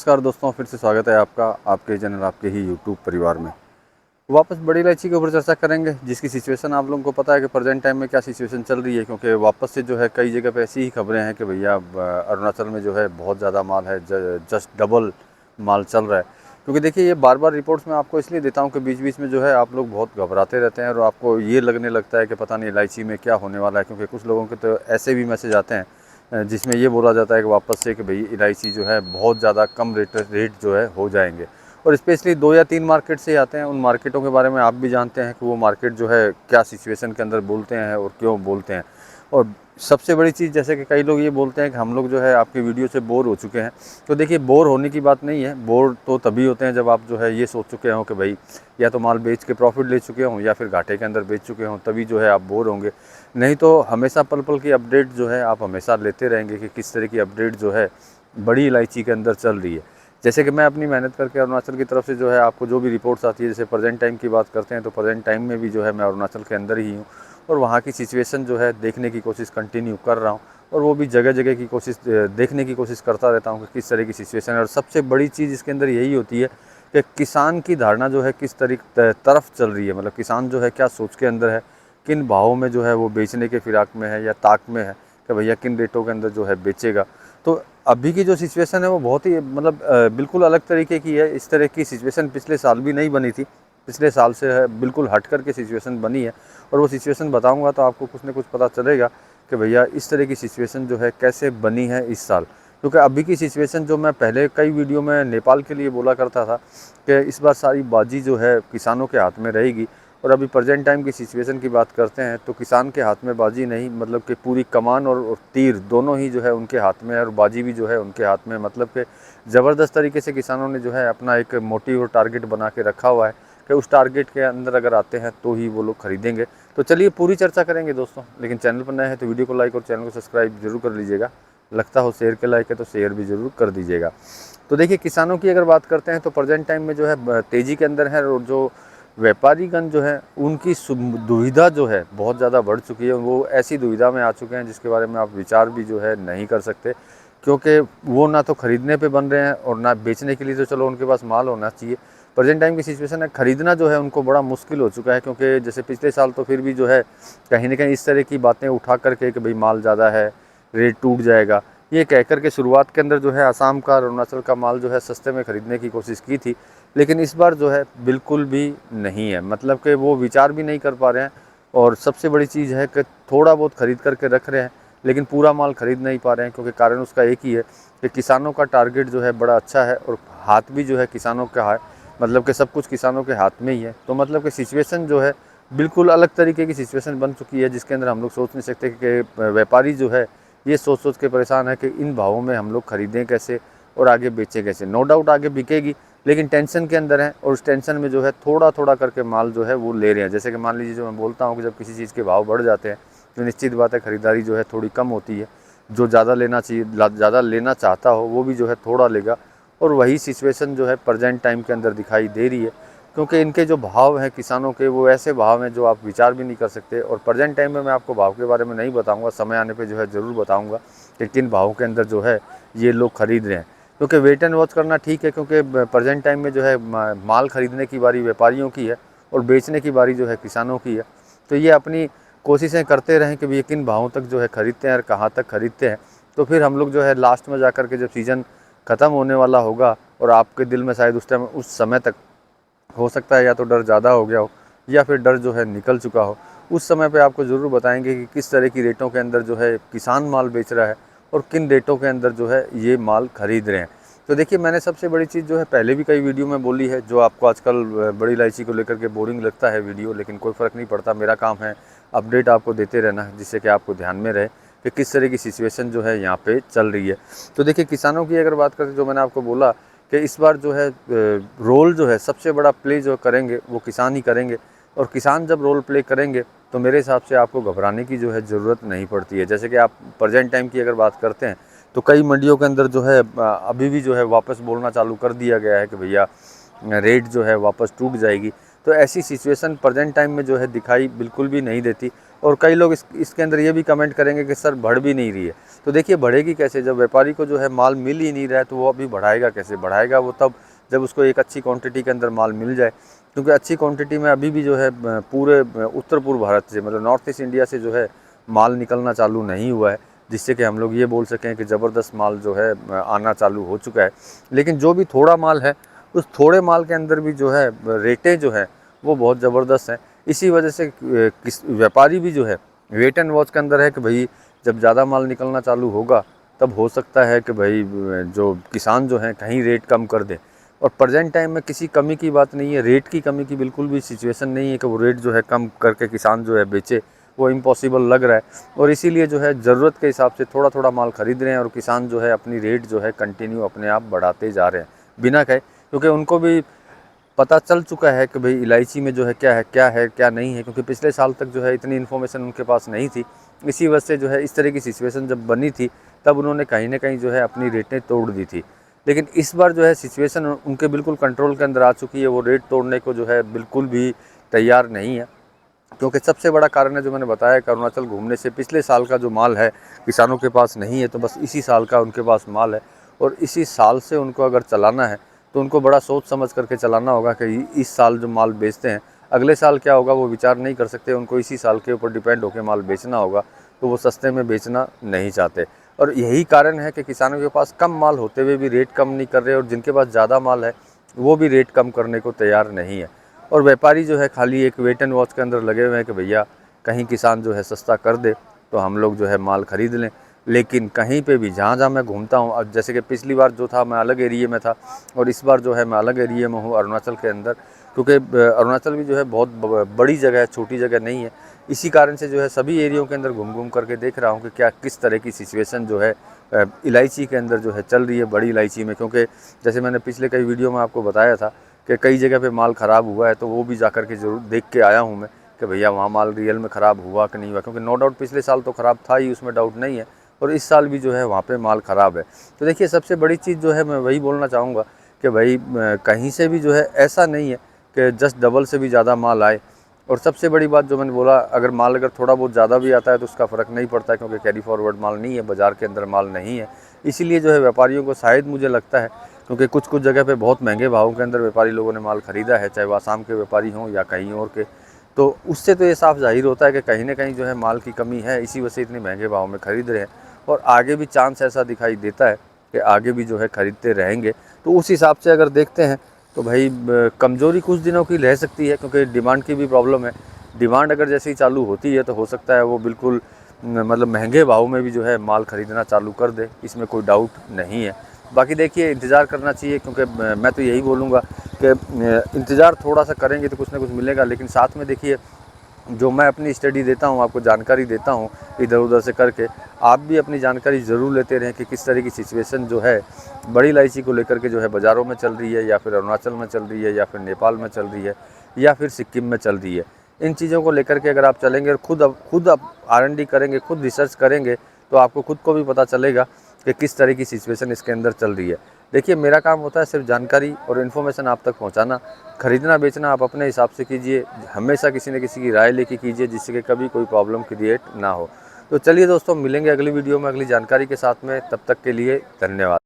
नमस्कार दोस्तों, फिर से स्वागत है आपका आपके चैनल आपके ही यूट्यूब परिवार में। वापस बड़ी इलायची के ऊपर चर्चा करेंगे, जिसकी सिचुएशन आप लोगों को पता है कि प्रेजेंट टाइम में क्या सिचुएशन चल रही है। क्योंकि वापस से जो है कई जगह पे ऐसी ही खबरें हैं कि भैया अरुणाचल में जो है बहुत ज़्यादा माल है, जस्ट डबल माल चल रहा है। क्योंकि देखिए ये बार बार रिपोर्ट्स में आपको इसलिए देता हूँ कि बीच बीच में जो है आप लोग बहुत घबराते रहते हैं और आपको ये लगने लगता है कि पता नहीं इलायची में क्या होने वाला है। क्योंकि कुछ लोगों के तो ऐसे भी मैसेज आते हैं जिसमें ये बोला जाता है कि वापस से कि भाई इलायची जो है बहुत ज़्यादा कम रेट जो है हो जाएंगे। और स्पेशली 2 या 3 मार्केट से आते हैं। उन मार्केटों के बारे में आप भी जानते हैं कि वो मार्केट जो है क्या सिचुएशन के अंदर बोलते हैं और क्यों बोलते हैं। और सबसे बड़ी चीज़, जैसे कि कई लोग ये बोलते हैं कि हम लोग जो है आपकी वीडियो से बोर हो चुके हैं। तो देखिए बोर होने की बात नहीं है। बोर तो तभी होते हैं जब आप जो है ये सोच चुके हों कि भाई या तो माल बेच के प्रॉफिट ले चुके हों या फिर घाटे के अंदर बेच चुके हों, तभी जो है आप बोर होंगे। नहीं तो हमेशा पल पल की अपडेट जो है आप हमेशा लेते रहेंगे कि किस तरह की अपडेट जो है बड़ी इलायची के अंदर चल रही है। जैसे कि मैं अपनी मेहनत करके अरुणाचल की तरफ से जो है आपको जो भी रिपोर्ट्स आती है, जैसे प्रेजेंट टाइम की बात करते हैं तो प्रेजेंट टाइम में भी जो है मैं अरुणाचल के अंदर ही हूँ और वहाँ की सिचुएशन जो है देखने की कोशिश कंटिन्यू कर रहा हूँ। और वो भी जगह जगह की कोशिश देखने की कोशिश करता रहता हूँ कि किस तरह की सिचुएशन है। और सबसे बड़ी चीज़ इसके अंदर यही होती है कि किसान की धारणा जो है किस तरफ चल रही है। मतलब किसान जो है क्या सोच के अंदर है, किन भावों में जो है वो बेचने के फिराक में है या ताक में है कि भैया किन रेटों के अंदर जो है बेचेगा। तो अभी की जो सिचुएशन है वो बहुत ही मतलब बिल्कुल अलग तरीके की है। इस तरह की सिचुएशन पिछले साल भी नहीं बनी थी। पिछले साल से है बिल्कुल हट कर के सिचुएशन बनी है। और वो सिचुएशन बताऊंगा तो आपको कुछ न कुछ पता चलेगा कि भैया इस तरह की सिचुएशन जो है कैसे बनी है इस साल। क्योंकि अभी की सिचुएशन जो मैं पहले कई वीडियो में नेपाल के लिए बोला करता था कि इस बार सारी बाजी जो है किसानों के हाथ में रहेगी। और अभी प्रेजेंट टाइम की सिचुएशन की बात करते हैं तो किसान के हाथ में बाजी नहीं, मतलब कि पूरी कमान और तीर दोनों ही जो है उनके हाथ में है और बाजी भी जो है उनके हाथ में। मतलब कि ज़बरदस्त तरीके से किसानों ने जो है अपना एक मोटिव और टारगेट बना के रखा हुआ है कि उस टारगेट के अंदर अगर आते हैं तो ही वो लोग खरीदेंगे। तो चलिए पूरी चर्चा करेंगे दोस्तों। लेकिन चैनल पर नए हैं तो वीडियो को लाइक और चैनल को सब्सक्राइब जरूर कर लीजिएगा। लगता हो शेयर के लायक है तो शेयर भी ज़रूर कर दीजिएगा। तो देखिए किसानों की अगर बात करते हैं तो प्रेजेंट टाइम में जो है तेज़ी के अंदर है। और जो व्यापारीगण जो है उनकी दुविधा जो है बहुत ज़्यादा बढ़ चुकी है। वो ऐसी दुविधा में आ चुके हैं जिसके बारे में आप विचार भी जो है नहीं कर सकते। क्योंकि वो ना तो खरीदने पे बन रहे हैं और ना बेचने के लिए। तो चलो उनके पास माल होना चाहिए। प्रेजेंट टाइम की सिचुएशन है, खरीदना जो है उनको बड़ा मुश्किल हो चुका है। क्योंकि जैसे पिछले साल तो फिर भी जो है कहीं ना कहीं इस तरह की बातें उठा करके कि भाई माल ज़्यादा है, रेट टूट जाएगा, ये कह कर के शुरुआत के अंदर जो है असम का अरुणाचल का माल जो है सस्ते में ख़रीदने की कोशिश की थी। लेकिन इस बार जो है बिल्कुल भी नहीं है। मतलब कि वो विचार भी नहीं कर पा रहे हैं। और सबसे बड़ी चीज़ है कि थोड़ा बहुत ख़रीद करके रख रहे हैं लेकिन पूरा माल ख़रीद नहीं पा रहे हैं। क्योंकि कारण उसका एक ही है कि किसानों का टारगेट जो है बड़ा अच्छा है और हाथ भी जो है किसानों का है। मतलब कि सब कुछ किसानों के हाथ में ही है। तो मतलब कि सिचुएशन जो है बिल्कुल अलग तरीके की सिचुएशन बन चुकी है, जिसके अंदर हम लोग सोच नहीं सकते कि व्यापारी जो है ये सोच सोच के परेशान है कि इन भावों में हम लोग खरीदें कैसे और आगे बेचें कैसे। नो डाउट आगे बिकेगी, लेकिन टेंशन के अंदर है और उस टेंशन में जो है थोड़ा थोड़ा करके माल जो है वो ले रहे हैं। जैसे कि मान लीजिए जो मैं बोलता हूँ कि जब किसी चीज़ के भाव बढ़ जाते हैं तो निश्चित बात है खरीदारी जो है थोड़ी कम होती है। जो ज़्यादा लेना चाहिए, ज़्यादा लेना चाहता हो वो भी जो है थोड़ा लेगा। और वही सिचुएशन जो है प्रेजेंट टाइम के अंदर दिखाई दे रही है। क्योंकि इनके जो भाव हैं किसानों के वो ऐसे भाव हैं जो आप विचार भी नहीं कर सकते। और प्रेजेंट टाइम में मैं आपको भाव के बारे में नहीं बताऊंगा, समय आने पे जो है ज़रूर बताऊंगा कि किन भावों के अंदर जो है ये लोग खरीद रहे हैं। क्योंकि वेट एंड वॉच करना ठीक है, क्योंकि प्रेजेंट टाइम में जो है माल खरीदने की बारी व्यापारियों की है और बेचने की बारी जो है किसानों की है। तो ये अपनी कोशिशें करते रहें कि ये किन भावों तक जो है खरीदते हैं और कहाँ तक खरीदते हैं। तो फिर हम लोग जो है लास्ट में जाकर के जब सीज़न ख़त्म होने वाला होगा और आपके दिल में शायद उस समय तक हो सकता है या तो डर ज़्यादा हो गया हो या फिर डर जो है निकल चुका हो, उस समय पे आपको ज़रूर बताएंगे कि किस तरह की रेटों के अंदर जो है किसान माल बेच रहा है और किन रेटों के अंदर जो है ये माल खरीद रहे हैं। तो देखिए मैंने सबसे बड़ी चीज़ जो है पहले भी कई वीडियो में बोली है, जो आपको आजकल बड़ी इलायची को लेकर के बोरिंग लगता है वीडियो, लेकिन कोई फ़र्क नहीं पड़ता। मेरा काम है अपडेट आपको देते रहना, जिससे कि आपको ध्यान में रहे कि किस तरह की सिचुएशन जो है यहाँ पे चल रही है। तो देखिए किसानों की अगर बात करें, जो मैंने आपको बोला कि इस बार जो है रोल जो है सबसे बड़ा प्ले जो करेंगे वो किसान ही करेंगे। और किसान जब रोल प्ले करेंगे तो मेरे हिसाब से आपको घबराने की जो है ज़रूरत नहीं पड़ती है। जैसे कि आप प्रेजेंट टाइम की अगर बात करते हैं तो कई मंडियों के अंदर जो है अभी भी जो है वापस बोलना चालू कर दिया गया है कि भैया रेट जो है वापस टूट जाएगी। तो ऐसी सिचुएशन प्रेजेंट टाइम में जो है दिखाई बिल्कुल भी नहीं देती। और कई लोग इसके अंदर ये भी कमेंट करेंगे कि सर बढ़ भी नहीं रही है। तो देखिए बढ़ेगी कैसे, जब व्यापारी को जो है माल मिल ही नहीं रहा है तो वो अभी बढ़ाएगा कैसे? बढ़ाएगा वो तब जब उसको एक अच्छी क्वांटिटी के अंदर माल मिल जाए, क्योंकि अच्छी क्वांटिटी में अभी भी जो है पूरे उत्तर पूर्व भारत से, मतलब नॉर्थ ईस्ट इंडिया से जो है माल निकलना चालू नहीं हुआ है, जिससे कि हम लोग ये बोल सकें कि ज़बरदस्त माल जो है आना चालू हो चुका है। लेकिन जो भी थोड़ा माल है, उस थोड़े माल के अंदर भी जो है रेटें जो है वो बहुत ज़बरदस्त हैं। इसी वजह से व्यापारी भी जो है वेट एंड वॉच के अंदर है कि भाई जब ज़्यादा माल निकलना चालू होगा तब हो सकता है कि भाई जो किसान जो हैं कहीं रेट कम कर दें। और प्रेजेंट टाइम में किसी कमी की बात नहीं है, रेट की कमी की बिल्कुल भी सिचुएशन नहीं है कि वो रेट जो है कम करके किसान जो है बेचे, वो इम्पॉसिबल लग रहा है। और इसीलिए जो है ज़रूरत के हिसाब से थोड़ा थोड़ा माल खरीद रहे हैं और किसान जो है अपनी रेट जो है कंटिन्यू अपने आप बढ़ाते जा रहे हैं बिना कहे, क्योंकि उनको भी पता चल चुका है कि भाई इलायची में जो है क्या नहीं है, क्योंकि पिछले साल तक जो है इतनी इन्फॉर्मेशन उनके पास नहीं थी। इसी वजह से जो है इस तरह की सिचुएशन जब बनी थी तब उन्होंने कहीं ना कहीं जो है अपनी रेटें तोड़ दी थी। लेकिन इस बार जो है सिचुएशन उनके बिल्कुल कंट्रोल के अंदर आ चुकी है, वो रेट तोड़ने को जो है बिल्कुल भी तैयार नहीं है। क्योंकि सबसे बड़ा कारण है जो मैंने बताया कि अरुणाचल घूमने से पिछले साल का जो माल है किसानों के पास नहीं है, तो बस इसी साल का उनके पास माल है। और इसी साल से उनको अगर चलाना है तो उनको बड़ा सोच समझ करके चलाना होगा कि इस साल जो माल बेचते हैं अगले साल क्या होगा वो विचार नहीं कर सकते, उनको इसी साल के ऊपर डिपेंड होकर माल बेचना होगा। तो वो सस्ते में बेचना नहीं चाहते, और यही कारण है कि किसानों के पास कम माल होते हुए भी रेट कम नहीं कर रहे, और जिनके पास ज़्यादा माल है वो भी रेट कम करने को तैयार नहीं है। और व्यापारी जो है खाली एक वेट एंड वॉच के अंदर लगे हुए हैं कि भैया कहीं किसान जो है सस्ता कर दे तो हम लोग जो है माल ख़रीद लें। लेकिन कहीं पे भी जहाँ मैं घूमता हूँ, अब जैसे कि पिछली बार जो था मैं अलग एरिए में था और इस बार जो है मैं अलग एरिए में हूँ अरुणाचल के अंदर, क्योंकि अरुणाचल भी जो है बहुत बड़ी जगह है, छोटी जगह नहीं है। इसी कारण से जो है सभी एरियो के अंदर घूम घूम करके देख रहा हूँ कि क्या किस तरह की सिचुएशन जो है इलायची के अंदर जो है चल रही है, बड़ी इलायची में। क्योंकि जैसे मैंने पिछले कई वीडियो में आपको बताया था कि कई जगह पे माल ख़राब हुआ है, तो वो भी जाकर के ज़रूर देख के आया हूँ मैं कि भैया वहाँ माल रियल में ख़राब हुआ कि नहीं हुआ, क्योंकि नो डाउट पिछले साल तो ख़राब था ही, उसमें डाउट नहीं है, और इस साल भी जो है वहाँ पे माल ख़राब है। तो देखिए सबसे बड़ी चीज़ जो है मैं वही बोलना चाहूँगा कि भाई कहीं से भी जो है ऐसा नहीं है कि जस्ट डबल से भी ज़्यादा माल आए। और सबसे बड़ी बात जो मैंने बोला, अगर माल अगर थोड़ा बहुत ज़्यादा भी आता है तो उसका फ़र्क नहीं पड़ता है, क्योंकि कैरी फॉरवर्ड माल नहीं है, बाज़ार के अंदर माल नहीं है। इसीलिए जो है व्यापारियों को शायद मुझे लगता है, क्योंकि कुछ कुछ जगह पे बहुत महंगे भावों के अंदर व्यापारी लोगों ने माल ख़रीदा है, चाहे वो आसाम के व्यापारी हों या कहीं और के, तो उससे तो ये साफ ज़ाहिर होता है कि कहीं ना कहीं जो है माल की कमी है, इसी वजह से इतने महंगे भाव में ख़रीद रहे हैं। और आगे भी चांस ऐसा दिखाई देता है कि आगे भी जो है ख़रीदते रहेंगे। तो उस हिसाब से अगर देखते हैं तो भाई कमज़ोरी कुछ दिनों की रह सकती है, क्योंकि डिमांड की भी प्रॉब्लम है। डिमांड अगर जैसे ही चालू होती है तो हो सकता है वो बिल्कुल मतलब महंगे भाव में भी जो है माल ख़रीदना चालू कर दे, इसमें कोई डाउट नहीं है। बाकी देखिए इंतज़ार करना चाहिए, क्योंकि मैं तो यही बोलूँगा कि इंतज़ार थोड़ा सा करेंगे तो कुछ ना कुछ मिलेगा। लेकिन साथ में देखिए जो मैं अपनी स्टडी देता हूँ, आपको जानकारी देता हूँ इधर उधर से करके, आप भी अपनी जानकारी ज़रूर लेते रहें कि किस तरह की सिचुएशन जो है बड़ी इलायची को लेकर के जो है बाज़ारों में चल रही है, या फिर अरुणाचल में चल रही है, या फिर नेपाल में चल रही है, या फिर सिक्किम में चल रही है। इन चीज़ों को लेकर के अगर आप चलेंगे और खुद आप R&D करेंगे, खुद रिसर्च करेंगे, तो आपको खुद को भी पता चलेगा कि किस तरह की सिचुएशन इसके अंदर चल रही है। देखिए मेरा काम होता है सिर्फ जानकारी और इन्फॉर्मेशन आप तक पहुंचाना। खरीदना बेचना आप अपने हिसाब से कीजिए, हमेशा किसी न किसी की राय लेके कीजिए, जिससे कि कभी कोई प्रॉब्लम क्रिएट ना हो। तो चलिए दोस्तों, मिलेंगे अगली वीडियो में अगली जानकारी के साथ में, तब तक के लिए धन्यवाद।